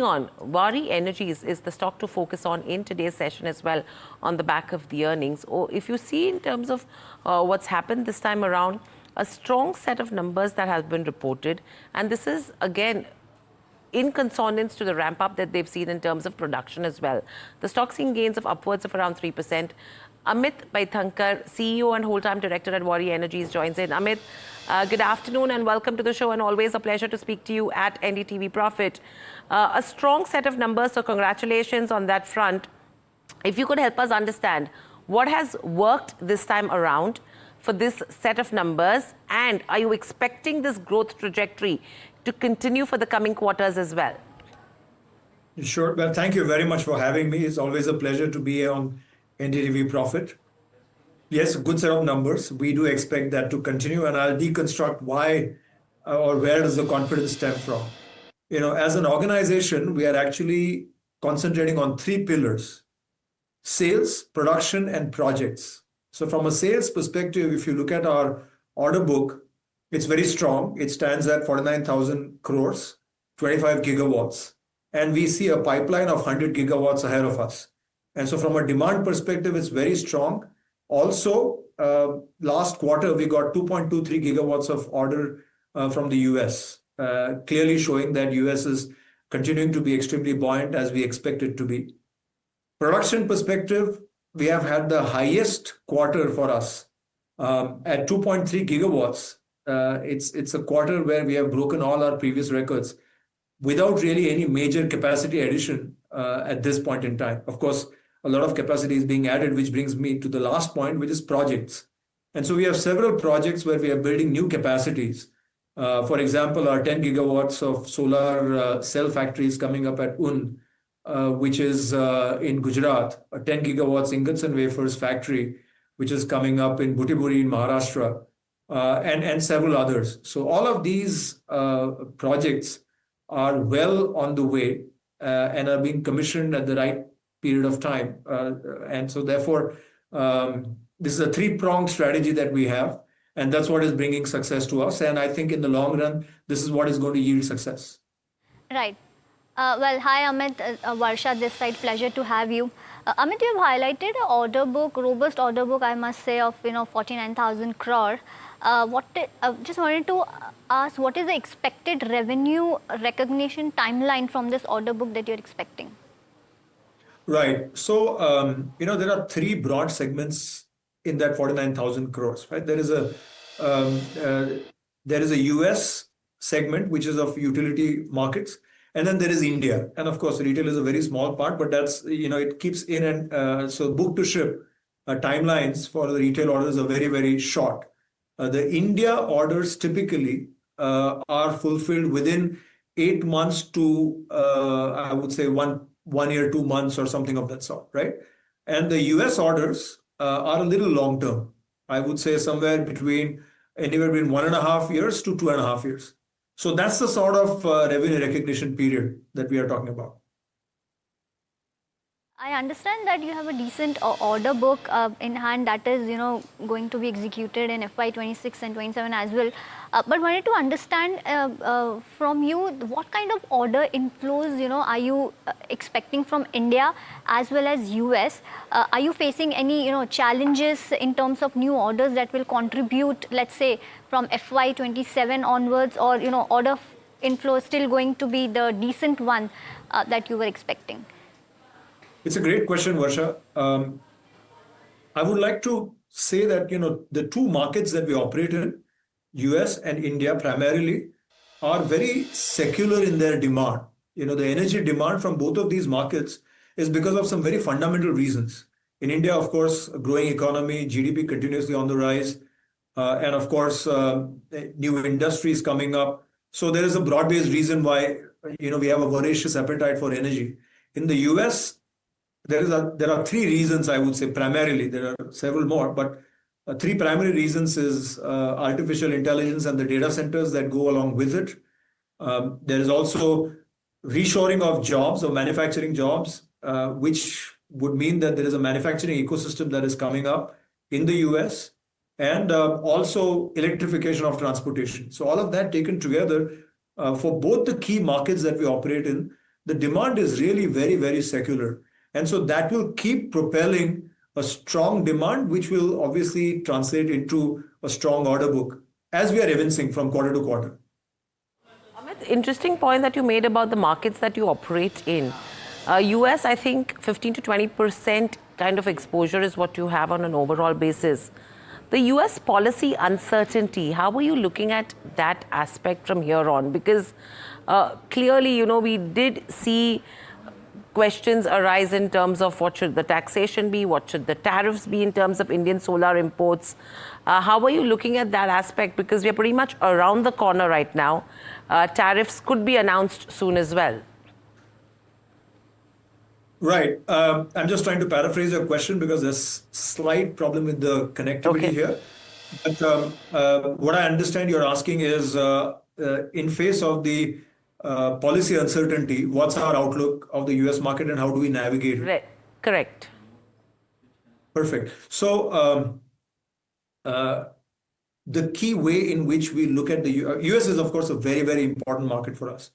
On Waaree Energies is the stock to focus on in today's session as well on the back of the earnings. Or if you see in terms of what's happened this time around, a strong set of numbers that has been reported, and this is again in consonance to the ramp up that they've seen in terms of production as well. The stock seeing gains of upwards of around 3%. Amit Paithankar, CEO and whole-time director at Waaree Energies, joins in. Amit, good afternoon and welcome to the show, and always a pleasure to speak to you at NDTV Profit. A strong set of numbers, so congratulations on that front. If you could help us understand what has worked this time around for this set of numbers, and are you expecting this growth trajectory to continue for the coming quarters as well? Sure. Well, thank you very much for having me. It's always a pleasure to be on NDTV Profit. Yes, a good set of numbers. We do expect that to continue, and I'll deconstruct why or where does the confidence stem from. As an organization, we are actually concentrating on three pillars: sales, production, and projects. So from a sales perspective, if you look at our order book, it's very strong. It stands at 49,000 crores, 25 gigawatts. And we see a pipeline of 100 gigawatts ahead of us. And so from a demand perspective, it's very strong. Also, last quarter, we got 2.23 gigawatts of order from the US, clearly showing that US is continuing to be extremely buoyant as we expect it to be. Production perspective, we have had the highest quarter for us at 2.3 gigawatts. It's a quarter where we have broken all our previous records without really any major capacity addition at this point in time. Of course, a lot of capacity is being added, which brings me to the last point, which is projects. And so we have several projects where we are building new capacities. For example, our 10 gigawatts of solar cell factories coming up at Un, which is in Gujarat, a 10 gigawatts ingots and wafers factory, which is coming up in Butiburi in Maharashtra, and several others. So all of these projects are well on the way and are being commissioned at the right period of time. And so therefore, this is a three-pronged strategy that we have, and that's what is bringing success to us. And I think in the long run, this is what is going to yield success. Right. Well, hi, Amit. Varsha this side. Pleasure to have you. Amit, you have highlighted an order book, robust order book, I must say, of 49,000 crore. Just wanted to ask, what is the expected revenue recognition timeline from this order book that you're expecting? Right. So, there are three broad segments in that 49,000 crores, right? There is a US segment, which is of utility markets. And then there is India. And of course, retail is a very small part, but that's, it keeps in. And so book to ship timelines for the retail orders are very, very short. The India orders typically are fulfilled within 8 months to, I would say, one year, 2 months or something of that sort, right? And the US orders are a little long term. I would say anywhere between 1.5 years to 2.5 years. So that's the sort of revenue recognition period that we are talking about. I understand that you have a decent order book in hand that is, going to be executed in FY26 and 27 as well. But wanted to understand from you, what kind of order inflows, are you expecting from India as well as US? Are you facing any, challenges in terms of new orders that will contribute, let's say, from FY27 onwards, or, order inflow is still going to be the decent one that you were expecting? It's a great question, Varsha. I would like to say that, the two markets that we operate in, US and India primarily, are very secular in their demand. The energy demand from both of these markets is because of some very fundamental reasons. In India, of course, a growing economy, GDP continuously on the rise, and of course, new industries coming up. So there is a broad-based reason why, we have a voracious appetite for energy. In the US, there are three reasons, I would say, primarily. There are several more, but three primary reasons is artificial intelligence and the data centers that go along with it. There is also reshoring of jobs, of manufacturing jobs, which would mean that there is a manufacturing ecosystem that is coming up in the US, and also electrification of transportation. So all of that taken together, for both the key markets that we operate in, the demand is really very, very secular. And so that will keep propelling a strong demand, which will obviously translate into a strong order book as we are evincing from quarter to quarter. Amit, interesting point that you made about the markets that you operate in. US, I think 15 to 20% kind of exposure is what you have on an overall basis. The US policy uncertainty, how are you looking at that aspect from here on? Because clearly, you know, we did see questions arise in terms of what should the taxation be, what should the tariffs be in terms of Indian solar imports. How are you looking at that aspect? Because we're pretty much around the corner right now. Tariffs could be announced soon as well. Right. I'm just trying to paraphrase your question because there's slight problem with the connectivity here. But what I understand you're asking is, in face of the policy uncertainty, what's our outlook of the US market and how do we navigate it? Correct. Perfect. So the key way in which we look at the US is, of course, a very, very important market for us.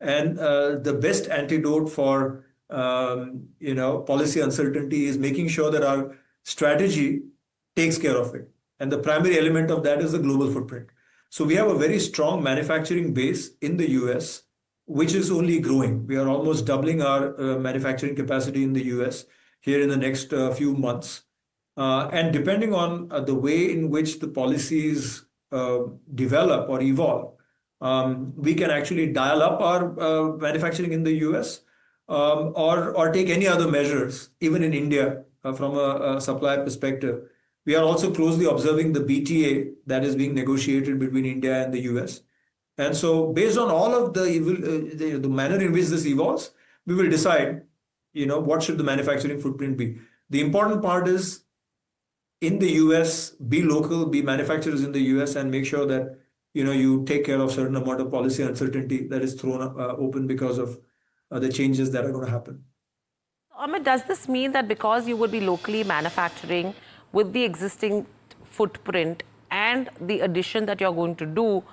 And the best antidote for policy uncertainty is making sure that our strategy takes care of it. And the primary element of that is the global footprint. So we have a very strong manufacturing base in the US, which is only growing. We are almost doubling our manufacturing capacity in the US here in the next few months. And depending on the way in which the policies develop or evolve, we can actually dial up our manufacturing in the US or take any other measures, even in India, from a supply perspective. We are also closely observing the BTA that is being negotiated between India and the US. And so based on all of the manner in which this evolves, we will decide, what should the manufacturing footprint be. The important part is in the US, be local, be manufacturers in the US, and make sure that, you take care of certain amount of policy uncertainty that is thrown open because of the changes that are going to happen. Amit, does this mean that because you would be locally manufacturing with the existing footprint and the addition that you're going to do,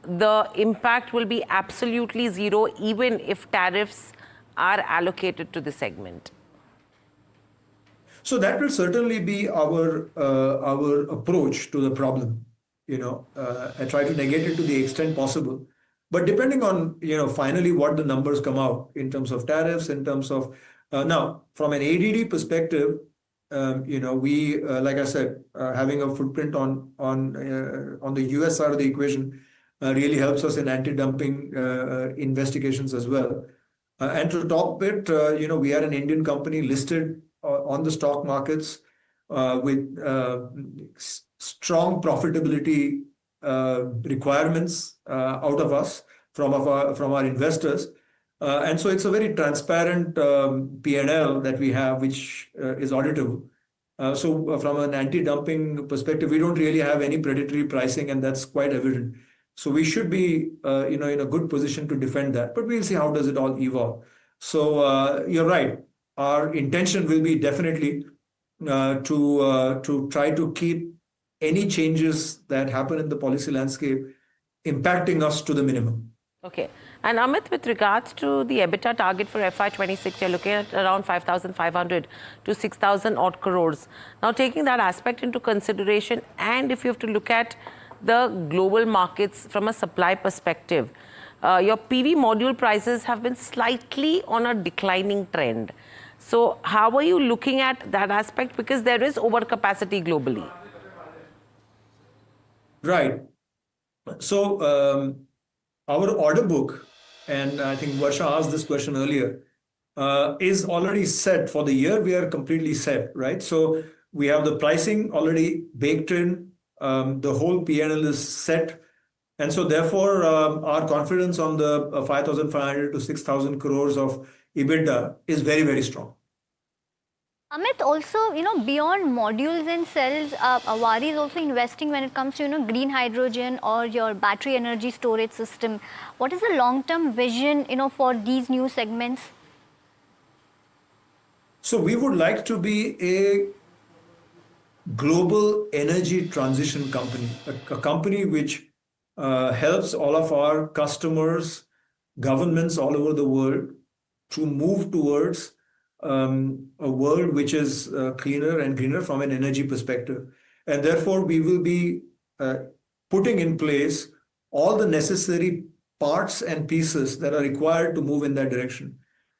the impact will be absolutely zero even if tariffs are allocated to the segment? So that will certainly be our approach to the problem. I try to negate it to the extent possible. But depending on, finally what the numbers come out in terms of tariffs, in terms of, now, from an ADD perspective, we, like I said, having a footprint on the US side of the equation really helps us in anti-dumping investigations as well. And to top it, we are an Indian company listed on the stock markets with strong profitability requirements out of us from our investors. And so it's a very transparent P&L that we have, which is auditable. So from an anti-dumping perspective, we don't really have any predatory pricing, and that's quite evident. So we should be, in a good position to defend that. But we'll see how does it all evolve. So you're right. Our intention will be definitely to try to keep any changes that happen in the policy landscape impacting us to the minimum. Okay. And Amit, with regards to the EBITDA target for FY26, you're looking at around 5,500 to 6,000 odd crores. Now, taking that aspect into consideration, and if you have to look at the global markets from a supply perspective, your PV module prices have been slightly on a declining trend. So how are you looking at that aspect? Because there is overcapacity globally. Right. So our order book, and I think Varsha asked this question earlier, is already set for the year. We are completely set, right? So we have the pricing already baked in. The whole P&L is set. And so therefore, our confidence on the 5,500 to 6,000 crores of EBITDA is very, very strong. Amit, also, beyond modules and cells, Waaree is also investing when it comes to, green hydrogen or your battery energy storage system. What is the long-term vision, for these new segments? So we would like to be a global energy transition company, a company which helps all of our customers, governments all over the world to move towards a world which is cleaner and greener from an energy perspective. And therefore, we will be putting in place all the necessary parts and pieces that are required to move in that direction.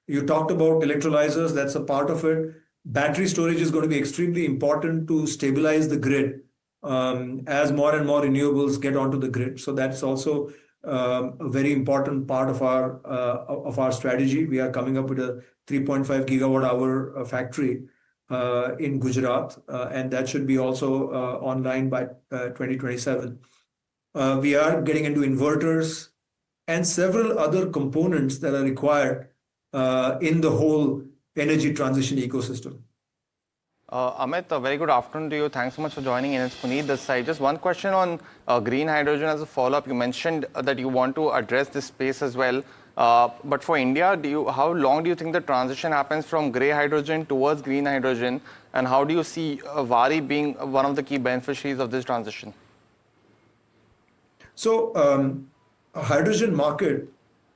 You talked about electrolyzers, that's a part of it. Battery storage is going to be extremely important to stabilize the grid as more and more renewables get onto the grid. So that's also a very important part of our strategy. We are coming up with a 3.5 gigawatt hour factory in Gujarat, and that should be also online by 2027. We are getting into inverters and several other components that are required in the whole energy transition ecosystem. Amit, a very good afternoon to you. Thanks so much for joining in. It's Puneet this side. Just one question on green hydrogen as a follow-up. You mentioned that you want to address this space as well. But for India, how long do you think the transition happens from grey hydrogen towards green hydrogen? And how do you see Waaree being one of the key beneficiaries of this transition? So, a hydrogen market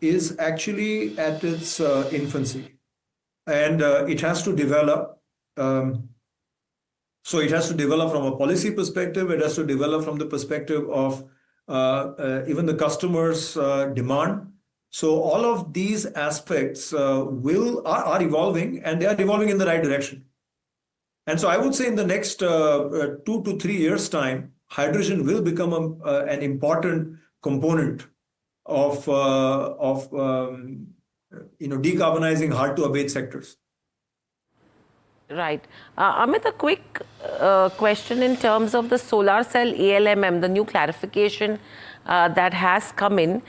is actually at its infancy, and it has to develop. So it has to develop from a policy perspective. It has to develop from the perspective of even the customer's demand. So all of these aspects are evolving, and they are evolving in the right direction. And so I would say in the next 2 to 3 years' time, hydrogen will become an important component of decarbonizing hard to abate sectors. Right. Amit, a quick question in terms of the solar cell ALMM, the new clarification that has come in,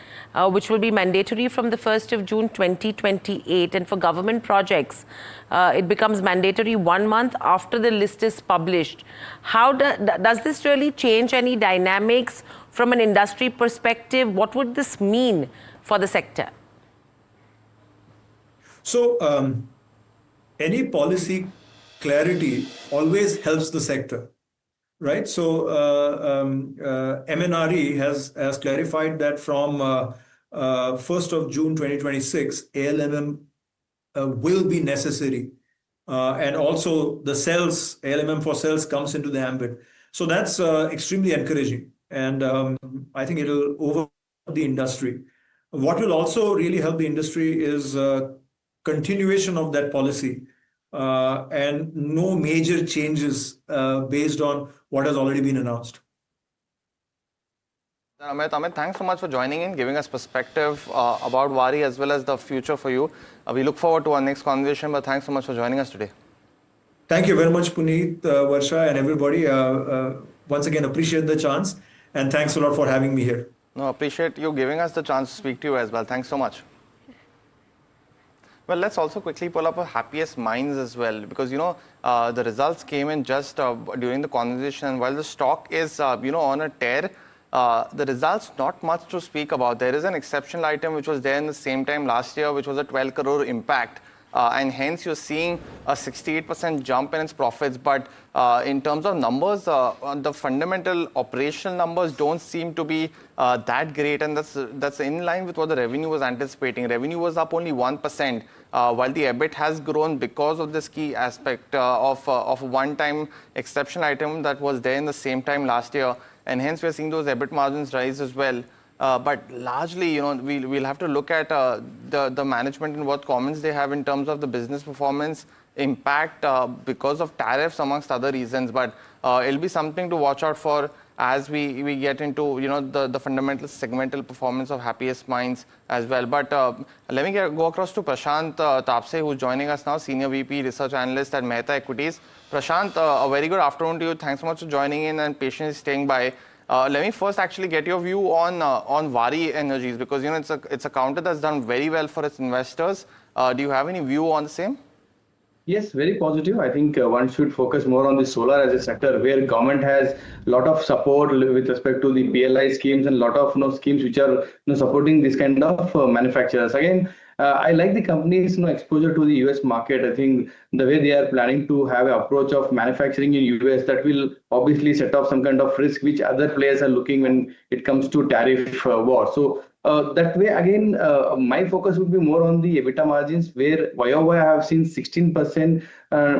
which will be mandatory from the 1st of June 2028. And for government projects, it becomes mandatory 1 month after the list is published. How does this really change any dynamics from an industry perspective? What would this mean for the sector? So, any policy clarity always helps the sector, right? So MNRE has clarified that from 1st of June 2026, ALMM will be necessary. And also the cells, ALMM for cells comes into the ambit. So that's extremely encouraging. And I think it'll over the industry. What will also really help the industry is continuation of that policy. And no major changes based on what has already been announced. Amit, thanks so much for joining in, giving us perspective about Waaree as well as the future for you. We look forward to our next conversation, but thanks so much for joining us today. Thank you very much, Puneet, Varsha, and everybody. Once again, appreciate the chance, and thanks a lot for having me here. No, appreciate you giving us the chance to speak to you as well. Thanks so much. Well, let's also quickly pull up Happiest Minds as well, because, the results came in just during the conversation. And while the stock is, on a tear, the results, not much to speak about. There is an exceptional item which was there in the same time last year, which was a 12 crore impact. And hence you're seeing a 68% jump in its profits. But in terms of numbers, the fundamental operational numbers don't seem to be that great. And that's in line with what the revenue was anticipating. Revenue was up only 1%, while the EBIT has grown because of this key aspect of a one-time exceptional item that was there in the same time last year. And hence we're seeing those EBIT margins rise as well. But largely, we'll have to look at the management and what comments they have in terms of the business performance impact because of tariffs, amongst other reasons. But it'll be something to watch out for as we get into the fundamental segmental performance of Happiest Minds as well. But let me go across to Prashant Tapse, who's joining us now, Senior VP Research Analyst at Mehta Equities. Prashant, a very good afternoon to you. Thanks so much for joining in and patiently staying by. Let me first actually get your view on Waaree Energies, because it's a counter that's done very well for its investors. Do you have any view on the same? Yes, very positive. I think one should focus more on the solar as a sector, where government has a lot of support with respect to the PLI schemes and a lot of schemes which are supporting this kind of manufacturers. Again, I like the company's exposure to the US market. I think the way they are planning to have an approach of manufacturing in US, that will obviously set off some kind of risk which other players are looking when it comes to tariff war. So That way, again, my focus would be more on the EBITDA margins, where YOY I have seen 16%,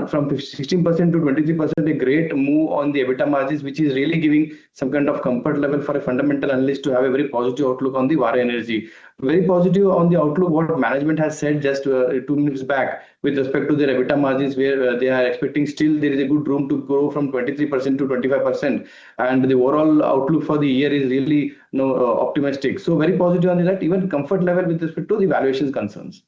from 16% to 23%, a great move on the EBITDA margins, which is really giving some kind of comfort level for a fundamental analyst to have a very positive outlook on the Waaree Energy. Very positive on the outlook, what management has said just 2 minutes back with respect to their EBITDA margins, where they are expecting still there is a good room to grow from 23% to 25%. And the overall outlook for the year is really optimistic. So very positive on that, even comfort level with respect to the valuations concerns.